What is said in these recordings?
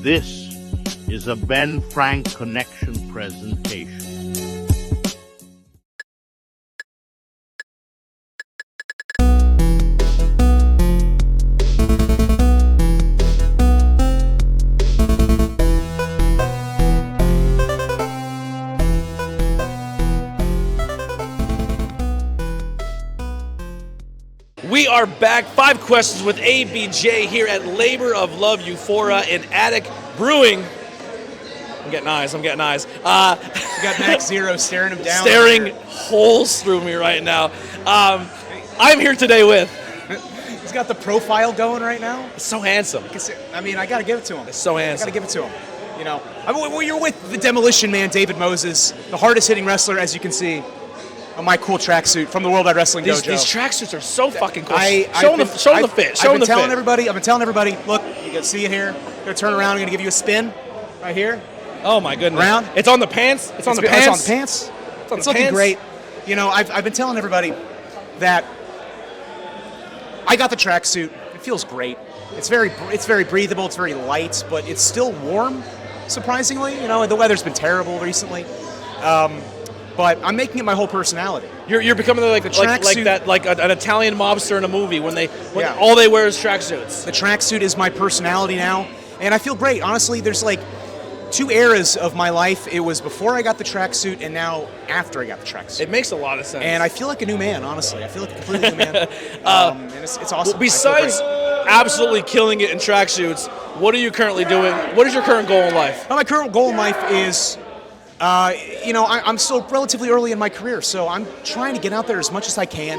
This is a Ben Frank Connection presentation. We are back. 5 questions with ABJ here at Labor of Love Euphoria in Attic Brewing. I'm getting eyes. We got Max Zero staring him down. Staring holes through me right now. I'm here today with... He's got the profile going right now. He's so handsome. I mean, I got to give it to him. He's so handsome. I got to give it to him. You know, you're with the Demolition Man, David Moses, the hardest hitting wrestler, as you can see. On my cool tracksuit from the Worldwide Wrestling Dojo. These tracksuits are so fucking cool. Show them the fit. I've been telling everybody, look, you can see it here. I'm going to turn around. I'm going to give you a spin right here. Oh, my goodness. Around. It's on the pants. It's on the pants. It's looking great. You know, I've been telling everybody that I got the tracksuit. It feels great. It's very breathable. It's very light, but it's still warm, surprisingly. You know, the weather's been terrible recently. But I'm making it my whole personality. You're becoming like an Italian mobster in a movie when all they wear is tracksuits. The tracksuit is my personality now, and I feel great. Honestly, there's like 2 eras of my life. It was before I got the tracksuit, and now after I got the tracksuit. It makes a lot of sense. And I feel like a new man, honestly. I feel like a completely new man. And it's awesome. Well, besides absolutely killing it in tracksuits, what are you currently doing? What is your current goal in life? My current goal in life is... I'm still relatively early in my career, so I'm trying to get out there as much as I can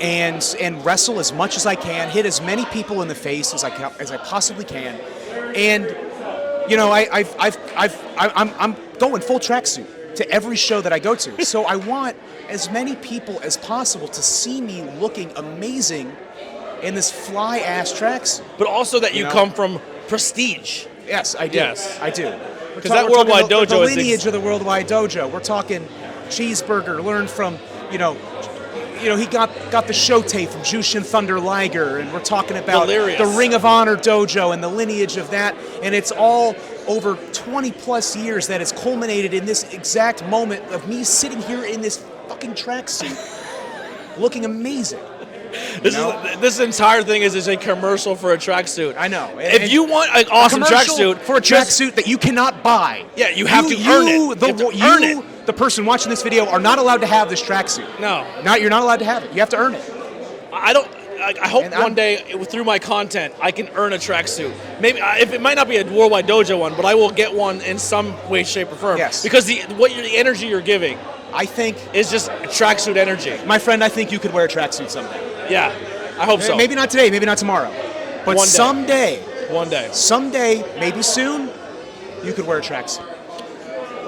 and wrestle as much as I can, hit as many people in the face as I possibly can. And, you know, I'm going full tracksuit to every show that I go to. So I want as many people as possible to see me looking amazing in this fly-ass tracksuit. But also that you come from prestige. Yes, I do. Yes. I do. Because that Worldwide Dojo the lineage of the Worldwide Dojo. We're talking Cheeseburger, learned from, he got the Shote from Jushin Thunder Liger, and we're talking about Delirious. The Ring of Honor Dojo and the lineage of that, and it's all over 20 plus years that has culminated in this exact moment of me sitting here in this fucking tracksuit, looking amazing. This entire thing is a commercial for a tracksuit. I know. If you want an awesome tracksuit for a tracksuit that you cannot buy, you have to earn it. Earn it. The person watching this video, are not allowed to have this tracksuit. No, you're not allowed to have it. You have to earn it. I hope one day through my content I can earn a tracksuit. Maybe if it might not be a Worldwide Dojo one, but I will get one in some way, shape, or form. Yes. Because the energy you're giving, I think, is just tracksuit energy. My friend, I think you could wear a tracksuit someday. Yeah, I hope so. Maybe not today, maybe not tomorrow, but someday. One day. Someday, maybe soon, you could wear a tracksuit.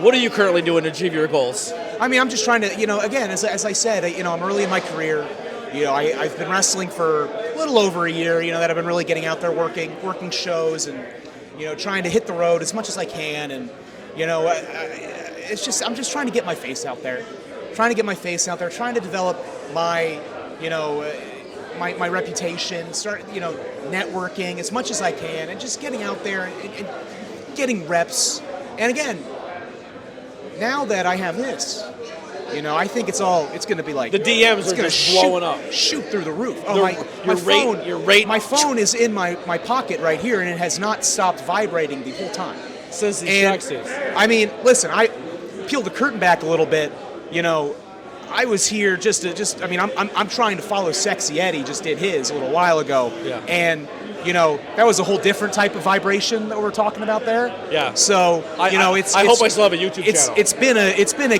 What are you currently doing to achieve your goals? I mean, I'm just trying to, again, as I said, I'm early in my career. I've been wrestling for a little over a year, that I've been really getting out there working shows and, trying to hit the road as much as I can. And, I'm just trying to get my face out there. Trying to develop my, my reputation, start, networking as much as I can, and just getting out there and getting reps. And again, now that I have this, I think it's going to be like... The DMs are just blowing up. Shoot through the roof. Oh, my phone is in my pocket right here, and it has not stopped vibrating the whole time. Since these tracksuits. I mean, listen, I peeled the curtain back a little bit, I was here I'm trying to follow Sexy Eddie, just did his a little while ago. Yeah. And, that was a whole different type of vibration that we're talking about there. Yeah. So, I hope I still have a YouTube channel. It's been a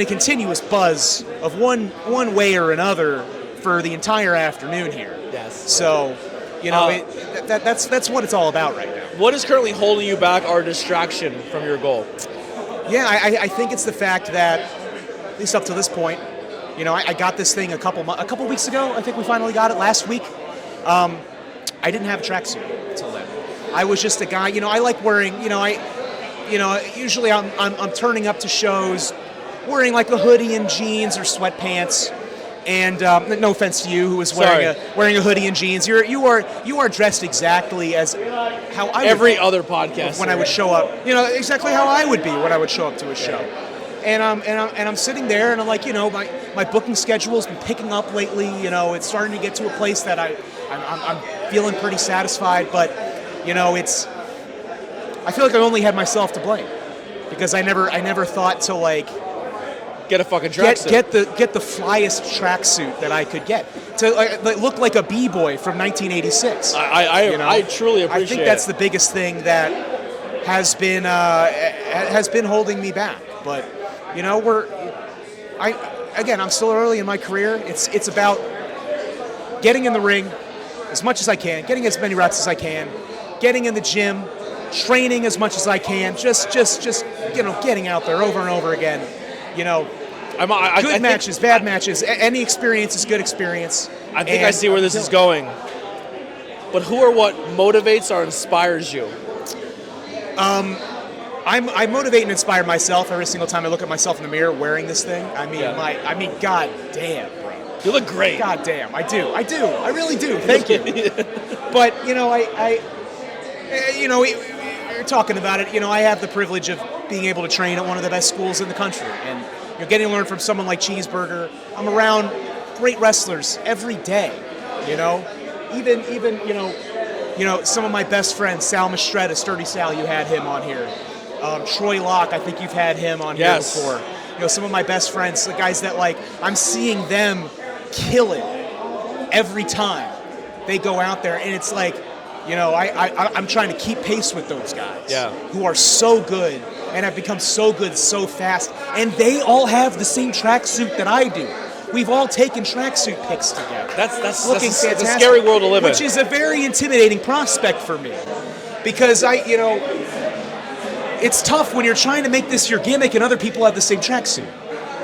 continuous buzz of one way or another for the entire afternoon here. Yes. So, that's what it's all about right now. What is currently holding you back or distraction from your goal? Yeah, I think it's the fact that, at least up to this point, I got this thing a couple weeks ago. I think we finally got it last week. I didn't have a tracksuit until then. I was just a guy. I like wearing. Usually I'm turning up to shows wearing like a hoodie and jeans or sweatpants, And no offense to you, who was wearing a hoodie and jeans. You are dressed exactly as how I every other podcast when I would show up. You know, exactly how I would be when I would show up to a show. And I'm sitting there, and I'm like, my booking schedule's been picking up lately. It's starting to get to a place that I'm feeling pretty satisfied. But I feel like I only had myself to blame because I never thought to like. Get a fucking tracksuit. Get the flyest tracksuit that I could get to look like a b-boy from 1986. I truly appreciate it. I think that's the biggest thing that has been holding me back. But I'm still early in my career. It's about getting in the ring as much as I can, getting as many reps as I can, getting in the gym, training as much as I can, just getting out there over and over again. Good matches, bad matches. Any experience is good experience. I think I see where this is going. But who or what motivates or inspires you? I motivate and inspire myself every single time I look at myself in the mirror wearing this thing. God damn, bro. You look great. God damn, I do. I really do. Thank you. But we're talking about it. I have the privilege of being able to train at one of the best schools in the country, and getting to learn from someone like Cheeseburger. I'm around great wrestlers every day. Even some of my best friends, Sal Mistretta, Sturdy Sal, you had him on here. Troy Locke, I think you've had him on here before. Some of my best friends, the guys that I'm seeing them kill it every time they go out there, and it's like, I'm trying to keep pace with those guys who are so good and have become so good so fast, and they all have the same tracksuit that I do. We've all taken tracksuit pics together. That's looking it's fantastic, a scary world to live in. Which is a very intimidating prospect for me, because it's tough when you're trying to make this your gimmick and other people have the same tracksuit.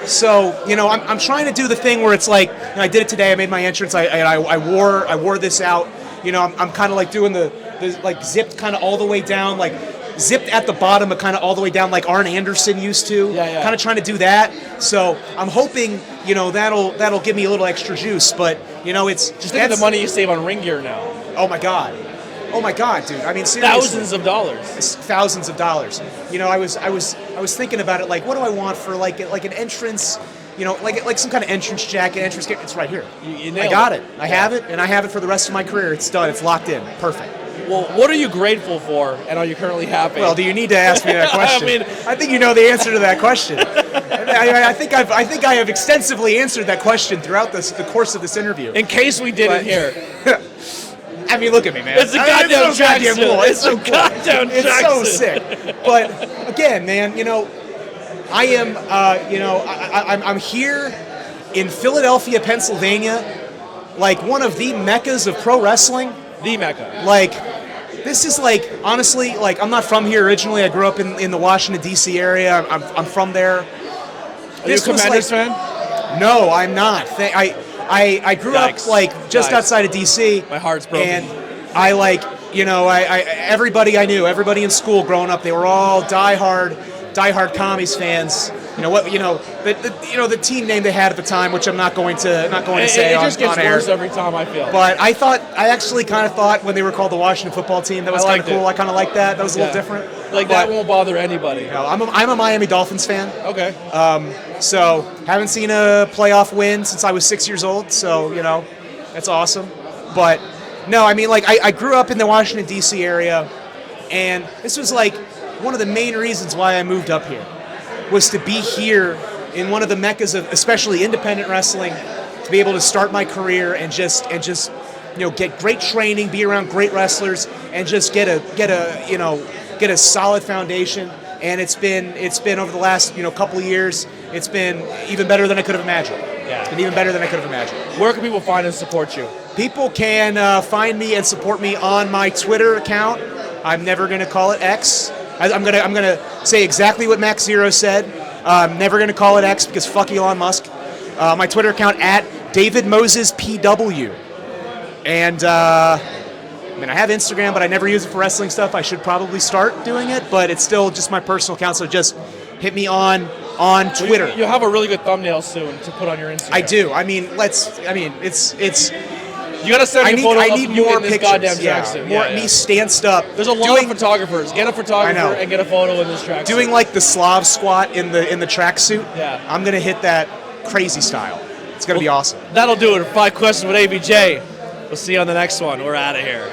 So, I'm trying to do the thing where it's like, I did it today. I made my entrance. I wore this out. I'm kind of like doing the like zipped kind of all the way down, like zipped at the bottom, but kind of all the way down, like Arn Anderson used to. Kind of trying to do that. So I'm hoping, that'll give me a little extra juice. But it's just think of the money you save on ring gear now. Oh my god, dude. I mean, seriously, thousands of dollars. Thousands of dollars. I was thinking about it. Like, what do I want for like an entrance? Like some kind of entrance jacket, entrance kit. It's right here. I got it. I have it, and I have it for the rest of my career. It's done. It's locked in. Perfect. Well, what are you grateful for, and are you currently happy? Well, do you need to ask me that question? I think you know the answer to that question. I think I have extensively answered that question throughout the course of this interview. In case we didn't hear. I mean, look at me, man. It's a goddamn tracksuit. It's a goddamn tracksuit. It's so sick. But again, man, I am, I'm here in Philadelphia, Pennsylvania, like one of the meccas of pro wrestling. The mecca. Like, this is like, honestly, like, I'm not from here originally. I grew up in the Washington, D.C. area. I'm from there. Are you a Commanders fan? No, I'm not. I grew up like just outside of D.C. My heart's broken. And I everybody I knew, everybody in school growing up, they were all diehard Commies fans. The team name they had at the time, which I'm not going to say on air. It just gets worse every time, I feel. But I actually kind of thought when they were called the Washington Football Team, that was kind of cool. I kind of liked that. That was a little different. That won't bother anybody. I'm a Miami Dolphins fan. Okay. So haven't seen a playoff win since I was 6 years old. So that's awesome. But no, I mean, like, I grew up in the Washington D.C. area, and this was like one of the main reasons why I moved up here. Was to be here in one of the meccas of especially independent wrestling, to be able to start my career and just get great training, be around great wrestlers, and just get a solid foundation. And it's been over the last couple of years, it's been even better than I could have imagined. Yeah. It's been even better than I could have imagined. Where can people find and support you? People can find me and support me on my Twitter account. I'm never going to call it X. I'm gonna say exactly what Max Zero said. I'm never gonna call it X because fuck Elon Musk. My Twitter account at DavidMosesPW. And I have Instagram, but I never use it for wrestling stuff. I should probably start doing it, but it's still just my personal account. So just hit me on on Twitter. You'll have a really good thumbnail soon to put on your Instagram. I do. I mean, it's. You gotta send me a photo I of need you more in this pictures. goddamn Yeah, tracksuit. more me stanced up. There's a lot of photographers. Get a photographer and get a photo in this tracksuit. Doing like the Slav squat in the tracksuit. Yeah. I'm gonna hit that crazy style. It's gonna be awesome. That'll do it. 5 questions with ABJ. We'll see you on the next one. We're out of here.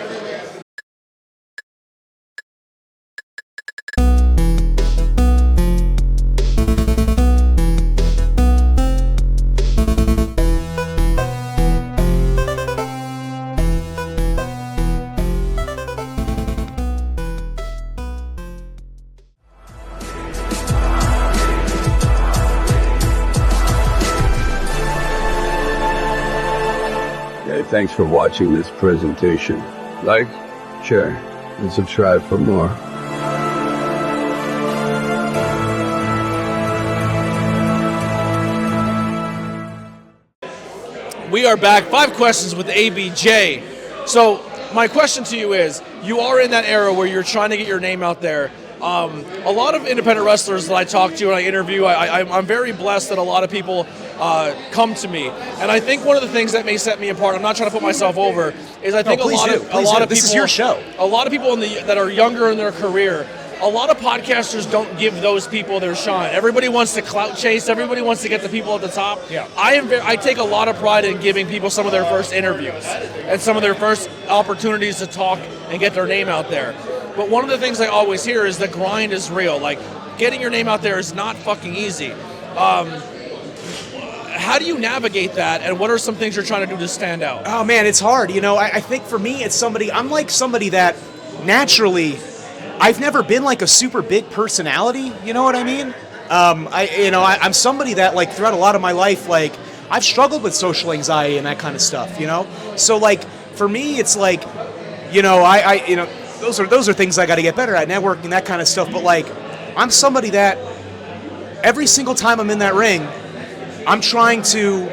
Thanks for watching this presentation. Like, share, and subscribe for more. We are back. 5 questions with ABJ. So my question to you is, you are in that era where you're trying to get your name out there. A lot of independent wrestlers that I talk to and I interview, I'm very blessed that a lot of people come to me. And I think one of the things that may set me apart, I'm not trying to put myself over, is I think a lot of people. This is your show. A lot of people that are younger in their career, a lot of podcasters don't give those people their shine. Everybody wants to clout chase. Everybody wants to get the people at the top. Yeah. I take a lot of pride in giving people some of their first interviews and some of their first opportunities to talk and get their name out there. But one of the things I always hear is the grind is real. Like, getting your name out there is not fucking easy. How do you navigate that, and what are some things you're trying to do to stand out? Oh man, it's hard. You know, I think for me, I'm like somebody that naturally, I've never been like a super big personality. You know what I mean? I'm somebody that, like, throughout a lot of my life, like, I've struggled with social anxiety and that kind of stuff. You know, so like for me, it's like, those are things I got to get better at, networking, that kind of stuff. But like, I'm somebody that every single time I'm in that ring, I'm trying to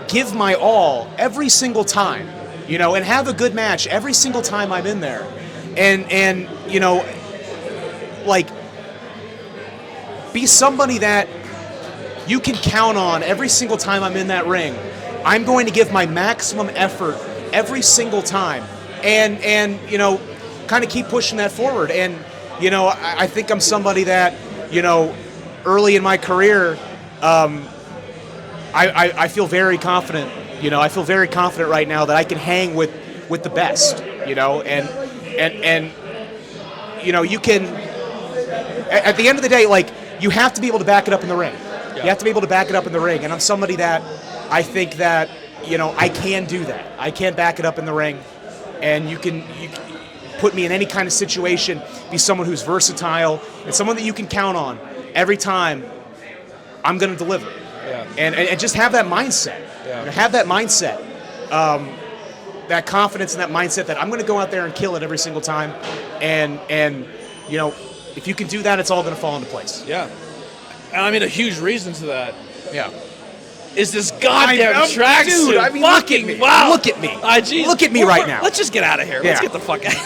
give my all every single time, and have a good match every single time I'm in there. And like, be somebody that you can count on every single time I'm in that ring. I'm going to give my maximum effort every single time. And kind of keep pushing that forward. And, I think I'm somebody that, early in my career, I feel very confident. I feel very confident right now that I can hang with the best, and you can, at the end of the day, like, you have to be able to back it up in the ring. Yeah. You have to be able to back it up in the ring. And I'm somebody that I think that, I can do that. I can back it up in the ring. And you can put me in any kind of situation, be someone who's versatile, and someone that you can count on every time. I'm going to deliver. Yeah. And just have that mindset. Yeah. Have that mindset, that confidence and that mindset that I'm going to go out there and kill it every single time. And if you can do that, it's all going to fall into place. Yeah. And I mean, a huge reason to that. Yeah. Is this goddamn tracksuit? Dude, I mean, fucking look at me. wow. Look at me. Geez. Look at me right now. Let's just get out of here. Yeah. Let's get the fuck out.